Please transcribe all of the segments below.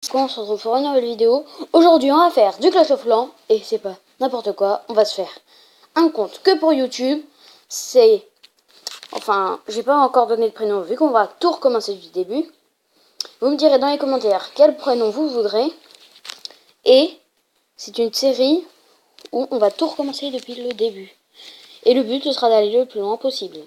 On se retrouve pour une nouvelle vidéo. Aujourd'hui on va faire du Clash of Clans. Et c'est pas n'importe quoi. On va se faire un compte que pour YouTube. C'est... Enfin, j'ai pas encore donné de prénom vu qu'on va tout recommencer du début. Vous me direz dans les commentaires quel prénom vous voudrez. Et c'est une série où on va tout recommencer depuis le début. Et le but ce sera d'aller le plus loin possible.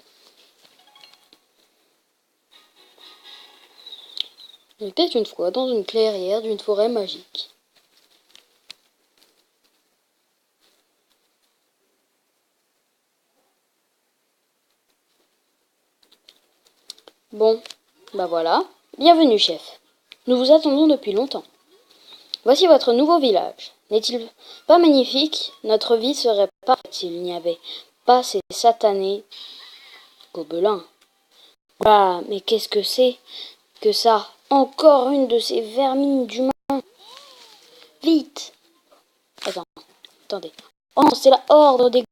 Il était une fois dans une clairière d'une forêt magique. Bon, bah voilà. Bienvenue, chef. Nous vous attendons depuis longtemps. Voici votre nouveau village. N'est-il pas magnifique? Notre vie serait parfaite s'il n'y avait pas ces satanés gobelins. Ah, mais qu'est-ce que c'est que ça? Encore une de ces vermines d'humains. Vite! Attendez. Oh, c'est la horde des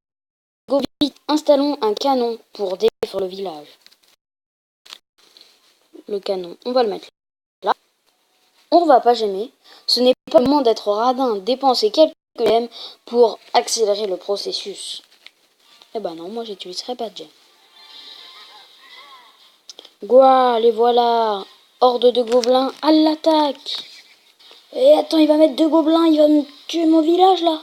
gobelins. Vite, installons un canon pour défendre le village. Le canon, on va le mettre là. On va pas gêner. Ce n'est pas le moment d'être radin. Dépenser quelques gemmes pour accélérer le processus. Eh ben non, moi j'utiliserai pas de gemmes. Gouah, les voilà. Horde de gobelins à l'attaque. Et attends, il va mettre deux gobelins, il va me tuer mon village là.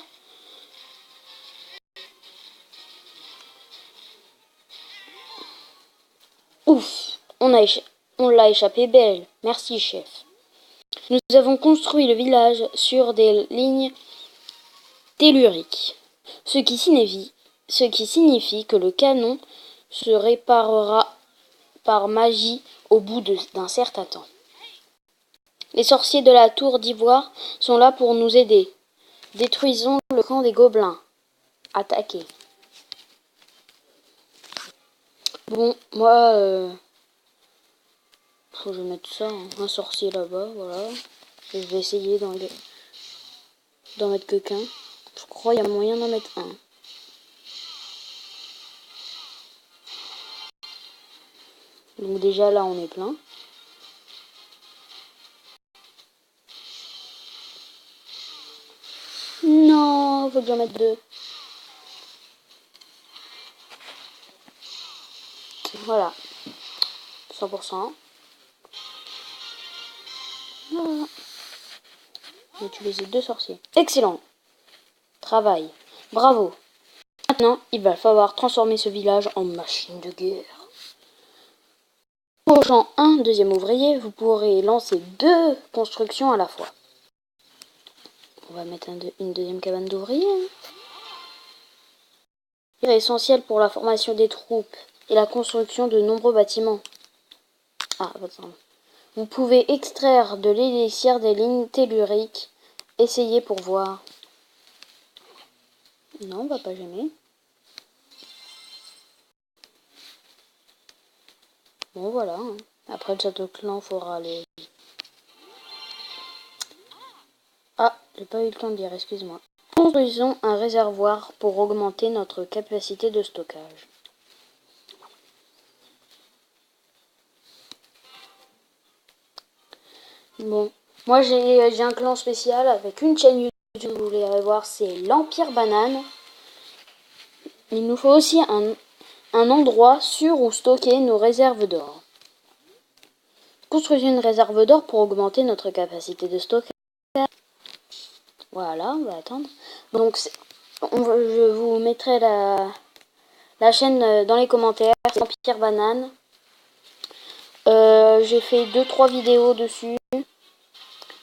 Ouf, on l'a échappé belle. Merci, chef. Nous avons construit le village sur des lignes telluriques, ce qui signifie que le canon se réparera par magie au bout d'un certain temps. Les sorciers de la tour d'ivoire sont là pour nous aider. Détruisons le camp des gobelins. Attaquez. Bon, moi, faut que je mette ça, hein. Un sorcier là-bas, voilà. Je vais essayer d'en mettre que qu'un. Je crois qu'il y a moyen d'en mettre un. Donc déjà là, on est plein. Non, faut que j'en mette deux. Voilà. 100%. Voilà. J'ai utilisé deux sorciers. Excellent. Travail. Bravo. Maintenant, il va falloir transformer ce village en machine de guerre. Embauchant un deuxième ouvrier, vous pourrez lancer deux constructions à la fois. On va mettre une deuxième cabane d'ouvriers. C'est essentiel pour la formation des troupes et la construction de nombreux bâtiments. Ah, attends. Vous pouvez extraire de l'élixir des lignes telluriques. Essayez pour voir. Non, on va pas jamais. Bon, voilà. Hein. Après le château clan, faudra aller... Ah, j'ai pas eu le temps de dire, excuse-moi. Construisons un réservoir pour augmenter notre capacité de stockage. Bon, moi j'ai un clan spécial avec une chaîne YouTube, vous voulez voir, c'est l'Empire Banane. Il nous faut aussi un endroit sûr où stocker nos réserves d'or. Construisez une réserve d'or pour augmenter notre capacité de stockage. Voilà, on va attendre. Donc, je vous mettrai la chaîne dans les commentaires. C'est Empire Banane. J'ai fait 2-3 vidéos dessus.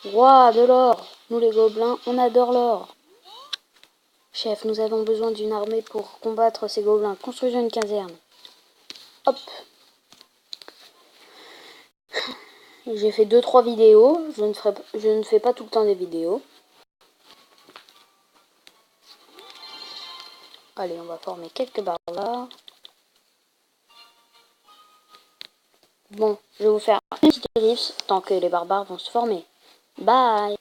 Roi de l'or. Nous les gobelins, on adore l'or. Chef, nous avons besoin d'une armée pour combattre ces gobelins. Construisons une caserne. Hop. J'ai fait 2-3 vidéos. Je ne fais pas tout le temps des vidéos. Allez, on va former quelques barbares. Bon, je vais vous faire une petite ellipse tant que les barbares vont se former. Bye.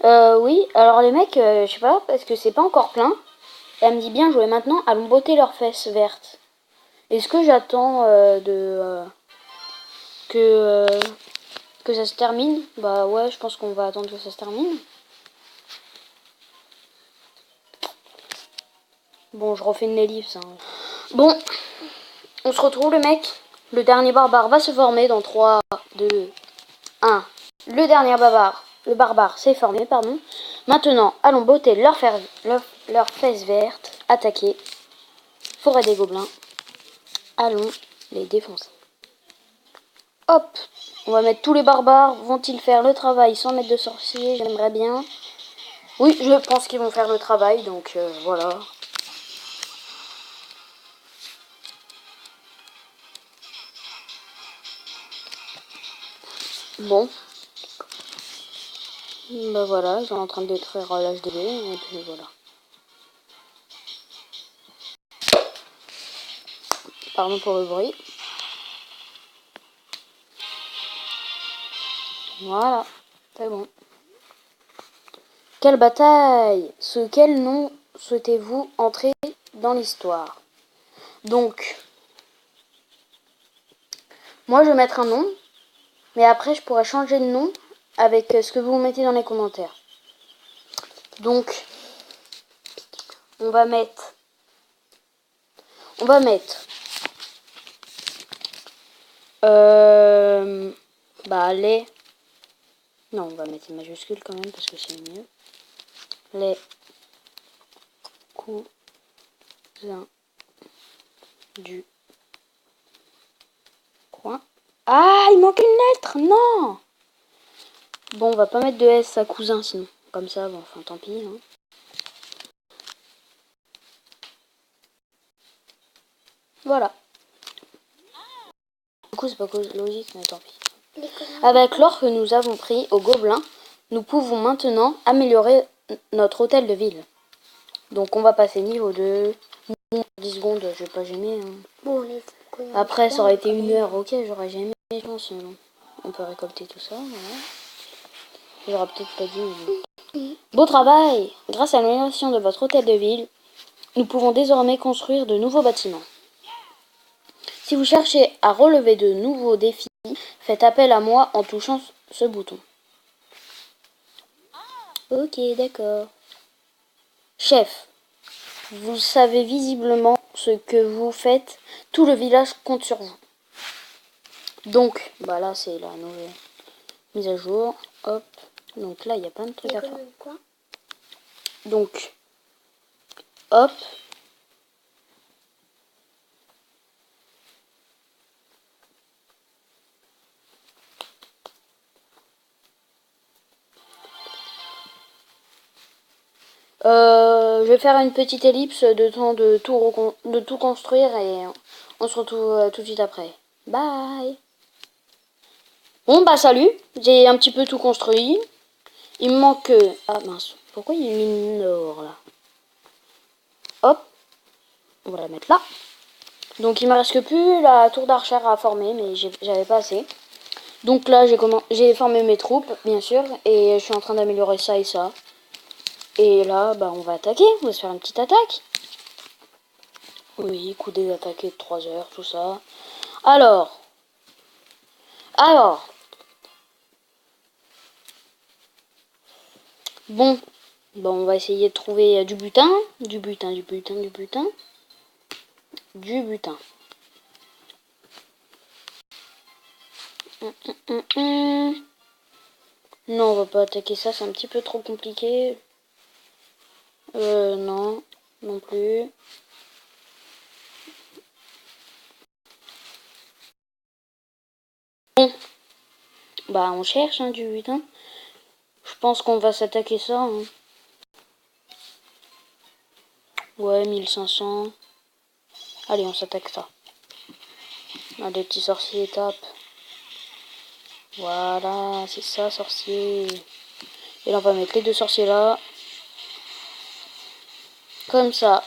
Oui, alors les mecs, je sais pas, parce que c'est pas encore plein. Et elle me dit bien jouer maintenant, à me botter leurs fesses vertes. Est-ce que j'attends que Que ça se termine? Bah ouais, je pense qu'on va attendre que ça se termine. Bon, je refais une ellipse. Hein. Bon, on se retrouve le mec. Le dernier barbare va se former dans 3, 2, 1. Le dernier barbare, le barbare s'est formé, pardon. Maintenant, allons botter leurs fesses vertes. Attaquer. Forêt des gobelins. Allons les défoncer. Hop, on va mettre tous les barbares. Vont-ils faire le travail sans mettre de sorcier? J'aimerais bien. Oui, je pense qu'ils vont faire le travail, donc voilà. Bon. Bah voilà, ils sont en train de détruire l'HDV, et puis voilà. Pardon pour le bruit. Voilà, c'est bon. Quelle bataille! Sous quel nom souhaitez-vous entrer dans l'histoire? Donc, moi je vais mettre un nom, mais après je pourrais changer de nom avec ce que vous mettez dans les commentaires. Donc, on va mettre bah les, non, on va mettre une majuscule quand même parce que c'est mieux. Les cousins du coin. Ah, il manque une lettre, non. Bon, on va pas mettre de S à cousin sinon. Comme ça, bon, enfin tant pis. Hein. Voilà. Du coup, c'est pas logique, mais tant pis. Avec l'or que nous avons pris au gobelin, nous pouvons maintenant améliorer notre hôtel de ville. Donc on va passer niveau 2. 10 secondes, je vais pas gêner. Hein. Bon, après, ça aurait été 1 heure, ok, j'aurais gêné, je pense. On peut récolter tout ça, voilà. J'aurais peut-être pas dû. Beau travail! Grâce à l'amélioration de votre hôtel de ville, nous pouvons désormais construire de nouveaux bâtiments. Si vous cherchez à relever de nouveaux défis, faites appel à moi en touchant ce bouton. Ok, d'accord. Chef, vous savez visiblement ce que vous faites. Tout le village compte sur vous. Donc, bah là, c'est la nouvelle mise à jour. Hop. Donc là, il y a plein de trucs à faire. Donc, hop. Je vais faire une petite ellipse de temps de tout construire et on se retrouve tout de suite après. Bye. Bon bah salut, j'ai un petit peu tout construit. Il me manque... Ah mince, pourquoi il y a une or là? Hop, on va la mettre là. Donc il me reste que plus la tour d'archer à former, mais j'avais pas assez. Donc là j'ai formé mes troupes, bien sûr, et je suis en train d'améliorer ça et ça. Et là, bah on va attaquer, on va se faire une petite attaque. Oui, coup d'attaquer de 3 heures, tout ça. Alors. Bon, on va essayer de trouver du butin. Du butin. Non, on va pas attaquer ça, c'est un petit peu trop compliqué. Non, non plus. Bon, bah on cherche du butin. Je pense qu'on va s'attaquer ça. Hein. Ouais, 1500. Allez, on s'attaque ça. Ah, des petits sorciers, tape. Voilà, c'est ça, sorcier. Et là, on va mettre les 2 sorciers là. Comme ça.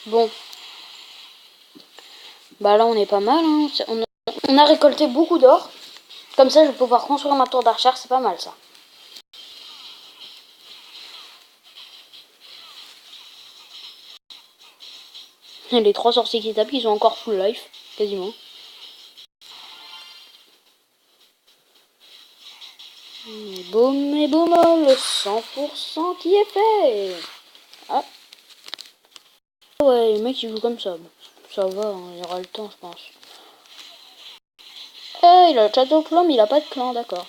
Bon. Bah là, on est pas mal. Hein. On a récolté beaucoup d'or. Comme ça, je vais pouvoir construire ma tour d'archer. C'est pas mal, ça. Les 3 sorciers qui tapent, ils ont encore full life, quasiment. Et boum, le 100% qui est fait. Ah. Ouais, le mec il joue comme ça. Ça va, hein, il aura le temps, je pense. Eh, il a le château clan, mais il a pas de clan, d'accord.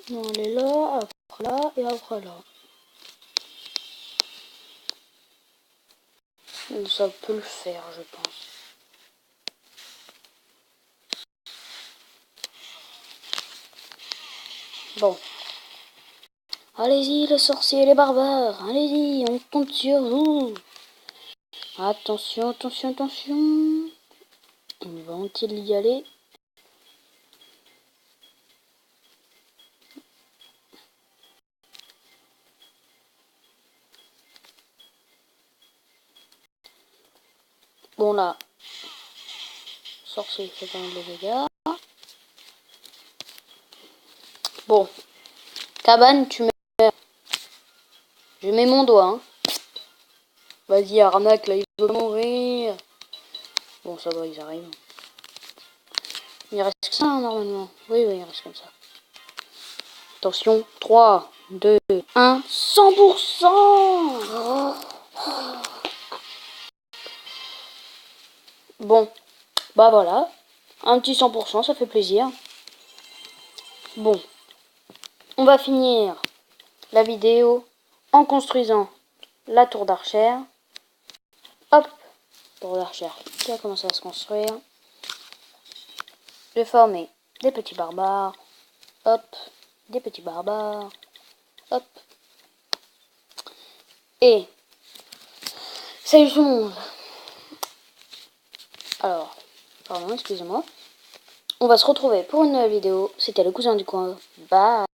On est là, après là et après là. Ça peut le faire, je pense. Bon. Allez-y, les sorciers et les barbares. Allez-y, on compte sur vous. Attention, attention, attention. Vont-ils y aller? Bon là, sorcier, il fait quand même des dégâts. Bon, cabane, tu mets... Je mets mon doigt, hein. Vas-y, arnaque, là, il veut mourir. Bon, ça va, ils arrivent. Il reste que ça, hein, normalement. Oui, il reste comme ça. Attention, 3, 2, 1, 100%. Bon, bah voilà. Un petit 100%, ça fait plaisir. Bon, on va finir la vidéo en construisant la tour d'archère. Hop, tour d'archère qui a commencé à se construire. Je vais former des petits barbares. Hop, des petits barbares. Hop. Et salut tout le monde. Alors, pardon, excusez-moi. On va se retrouver pour une nouvelle vidéo. C'était le cousin du coin. Bye.